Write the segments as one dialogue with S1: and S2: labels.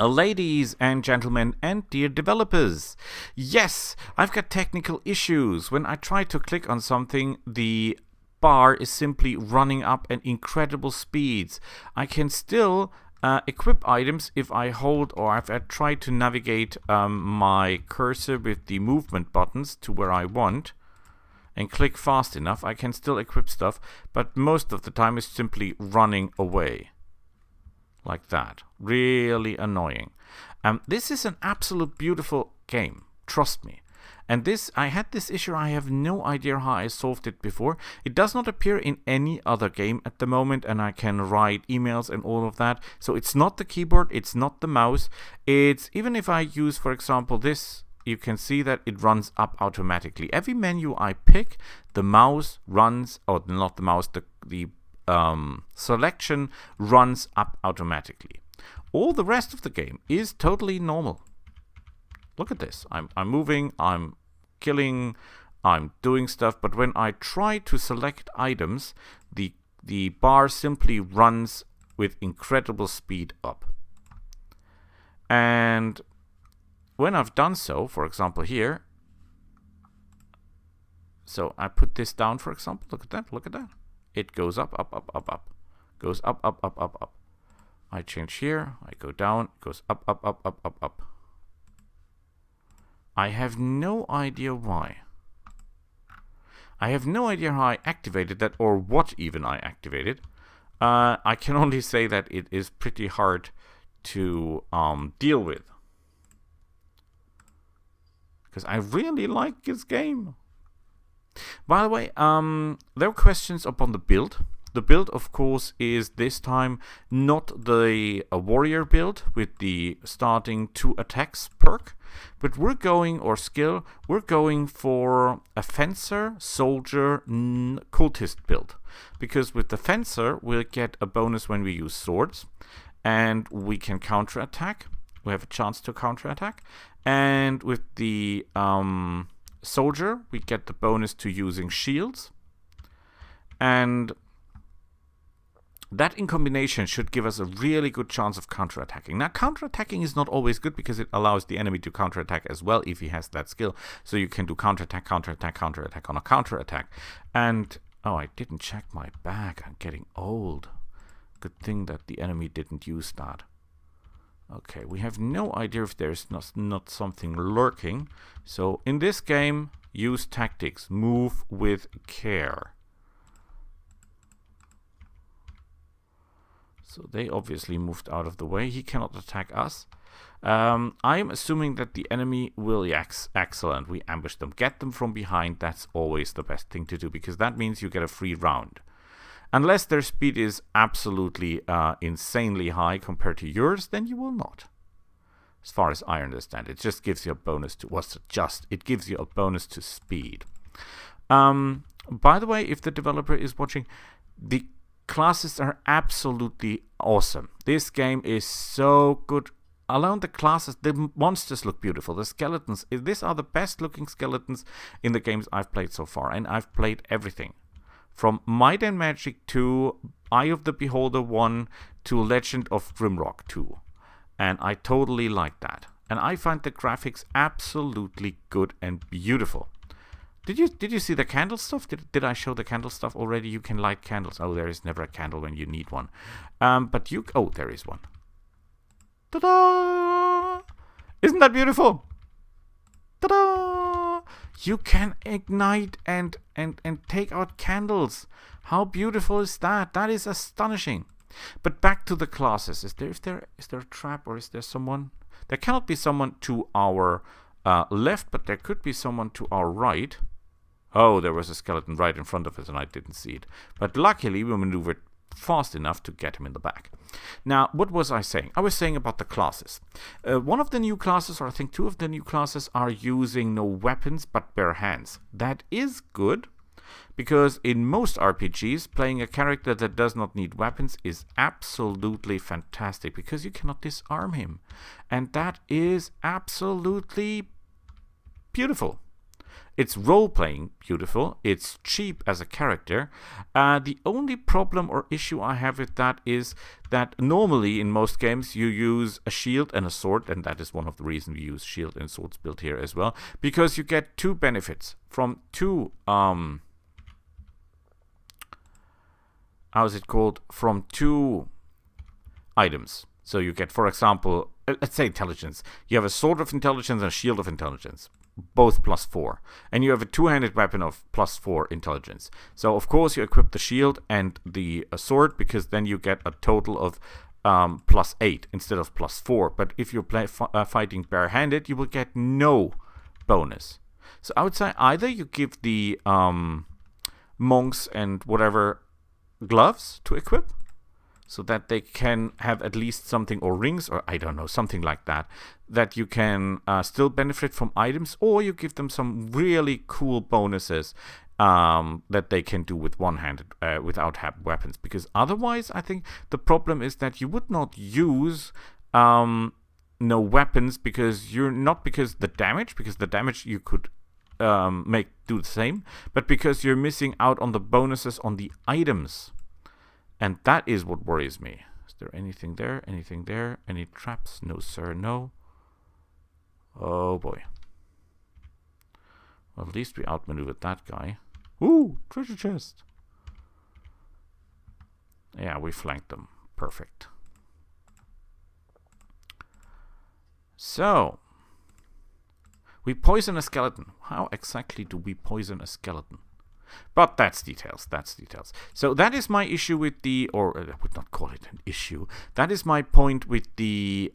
S1: Ladies and gentlemen and dear developers, yes, I've got technical issues. When I try to click on something, the bar is simply running up at incredible speeds. I can still equip items if I hold or if I try to navigate my cursor with the movement buttons to where I want and click fast enough. I can still equip stuff, but most of the time it's simply running away. Like that. Really annoying. This is an absolute beautiful game. Trust me. And I had this issue. I have no idea how I solved it before. It does not appear in any other game at the moment, and I can write emails and all of that. So it's not the keyboard, it's not the mouse. It's even if I use, for example, this, you can see that it runs up automatically. Every menu I pick, the mouse runs, or not the mouse, the selection runs up automatically. All the rest of the game is totally normal. Look at this. I'm moving, I'm killing, I'm doing stuff, but when I try to select items, the bar simply runs with incredible speed up. And when I've done so, for example here, so I put this down, for example, look at that, look at that. It goes up, up, up, up, up. Goes up, up, up, up, up. I change here. I go down. It goes up, up, up, up, up, up. I have no idea why. I have no idea how I activated that or what even I activated. I can only say that it is pretty hard to deal with. Because I really like this game. By the way, there are questions upon the build. The build, of course, is this time not the warrior build with the starting 2 attacks perk, but we're going, or skill, we're going for a fencer, soldier, cultist build. Because with the fencer, we'll get a bonus when we use swords, and we can counterattack. We have a chance to counterattack. And with the soldier, we get the bonus to using shields, and that in combination should give us a really good chance of counterattacking. Now, counterattacking is not always good because it allows the enemy to counterattack as well if he has that skill. So you can do counterattack, counterattack, counterattack on a counterattack. And, oh, I didn't check my bag. I'm getting old. Good thing that the enemy didn't use that. Okay, we have no idea if there's not something lurking. So in this game, use tactics. Move with care. So they obviously moved out of the way. He cannot attack us. I'm assuming that the enemy will... Yes, excellent. We ambush them. Get them from behind. That's always the best thing to do, because that means you get a free round. Unless their speed is absolutely insanely high compared to yours, then you will not. As far as I understand, it just gives you a bonus to... It gives you a bonus to speed. By the way, if the developer is watching, the classes are absolutely awesome. This game is so good. Alone the classes, the monsters look beautiful. The skeletons, these are the best looking skeletons in the games I've played so far. And I've played everything. From Might and Magic 2, Eye of the Beholder 1, to Legend of Grimrock 2. And I totally like that. And I find the graphics absolutely good and beautiful. Did you see the candle stuff? Did I show the candle stuff already? You can light candles. Oh, there is never a candle when you need one. But you... Oh, there is one. Ta-da! Isn't that beautiful? Ta-da! You can ignite and take out candles. How beautiful is that? That is astonishing. But back to the classes. Is there a trap, or is there someone? There cannot be someone to our left, but there could be someone to our right. Oh, there was a skeleton right in front of us and I didn't see it. But luckily we maneuvered fast enough to get him in the back. Now, what was I saying? I was saying about the classes. One of the new classes, or I think 2 of the new classes, are using no weapons but bare hands. That is good, because in most RPGs, playing a character that does not need weapons is absolutely fantastic, because you cannot disarm him. And that is absolutely beautiful. It's role-playing beautiful. It's cheap as a character. The only problem or issue I have with that is that normally in most games you use a shield and a sword, and that is one of the reasons we use shield and swords built here as well, because you get two benefits from two from two items. So you get, for example, let's say intelligence. You have a sword of intelligence and a shield of intelligence, both +4. And you have a two-handed weapon of +4 intelligence. So of course you equip the shield and the sword, because then you get a total of +8 instead of +4. But if you're fighting barehanded, you will get no bonus. So I would say either you give the monks and whatever gloves to equip, so that they can have at least something, or rings, or I don't know, something like that, that you can still benefit from items, or you give them some really cool bonuses that they can do with one-handed, without weapons. Because otherwise, I think the problem is that you would not use no weapons, because the damage you could do the same, but because you're missing out on the bonuses on the items. And that is what worries me. Is there anything there? Anything there? Any traps? No, sir, no. Oh, boy. Well, at least we outmaneuvered that guy. Ooh, treasure chest. Yeah, we flanked them. Perfect. So, we poison a skeleton. How exactly do we poison a skeleton? But that's details, So that is my issue with or I would not call it an issue. That is my point with the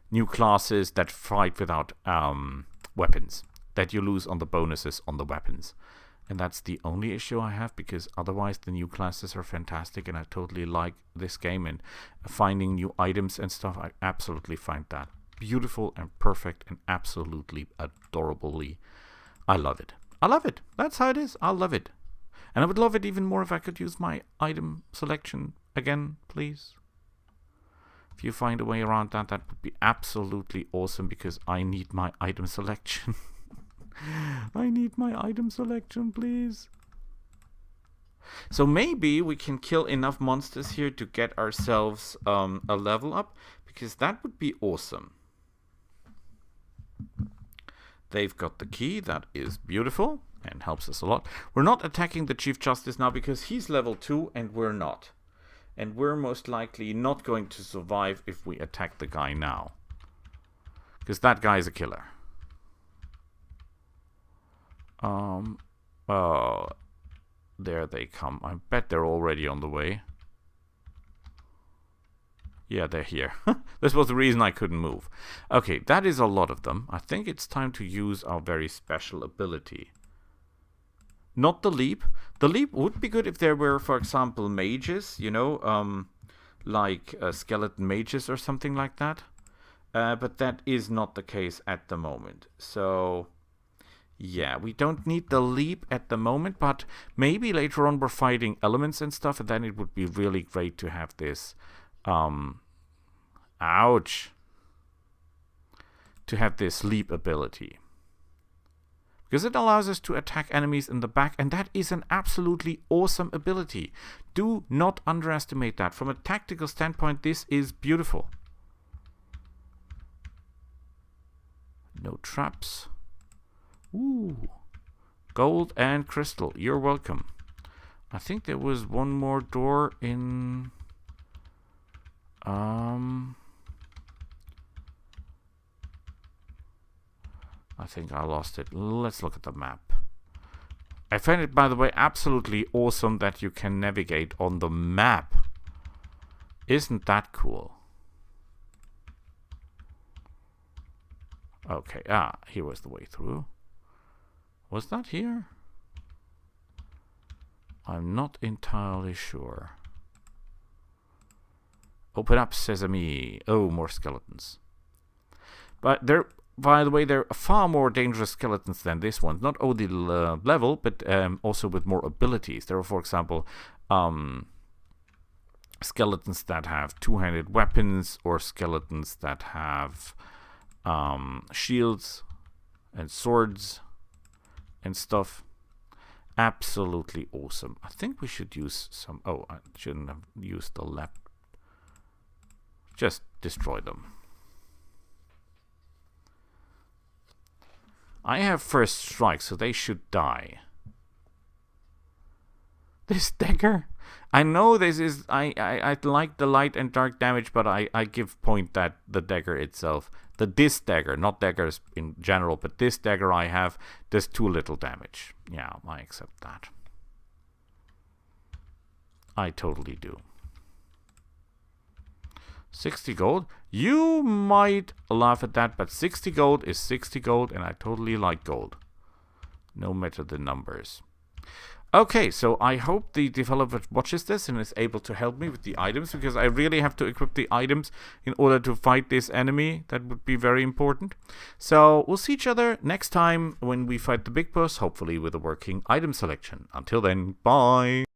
S1: new classes that fight without weapons, that you lose on the bonuses on the weapons. And that's the only issue I have, because otherwise the new classes are fantastic and I totally like this game, and finding new items and stuff, I absolutely find that beautiful and perfect and absolutely adorably. I love it. That's how it is. I love it. And I would love it even more if I could use my item selection again, please. If you find a way around that, that would be absolutely awesome, because I need my item selection. I need my item selection, please. So maybe we can kill enough monsters here to get ourselves a level up, because that would be awesome. They've got the key. That is beautiful and helps us a lot. We're not attacking the Chief Justice now because he's level 2 and we're not. And we're most likely not going to survive if we attack the guy now, because that guy is a killer. Oh, there they come. I bet they're already on the way. Yeah, they're here. This was the reason I couldn't move. Okay, that is a lot of them. I think it's time to use our very special ability. Not the leap. The leap would be good if there were, for example, mages, you know, like skeleton mages or something like that. But that is not the case at the moment. So, yeah, we don't need the leap at the moment, but maybe later on we're fighting elements and stuff, and then it would be really great to have this... ouch. To have this leap ability. Because it allows us to attack enemies in the back, and that is an absolutely awesome ability. Do not underestimate that. From a tactical standpoint, this is beautiful. No traps. Ooh. Gold and crystal. You're welcome. I think there was one more door in... I think I lost it. Let's look at the map. I find it, by the way, absolutely awesome that you can navigate on the map. Isn't that cool? Okay, here was the way through. Was that here? I'm not entirely sure. Open up, Sesame. Oh, more skeletons. But they're, by the way, they're far more dangerous skeletons than this one. Not only level, but also with more abilities. There are, for example, skeletons that have two-handed weapons, or skeletons that have shields and swords. and stuff. Absolutely awesome. I think we should use some... Oh, I shouldn't have used the lap. Just destroy them. I have first strike, so they should die. This dagger? I know this is... I like the light and dark damage, but I give point that the dagger itself... This dagger, not daggers in general, but this dagger I have, does too little damage. Yeah, I accept that. I totally do. 60 gold? You might laugh at that, but 60 gold is 60 gold, and I totally like gold. No matter the numbers. Okay, so I hope the developer watches this and is able to help me with the items, because I really have to equip the items in order to fight this enemy. That would be very important. So we'll see each other next time when we fight the big boss, hopefully with a working item selection. Until then, bye!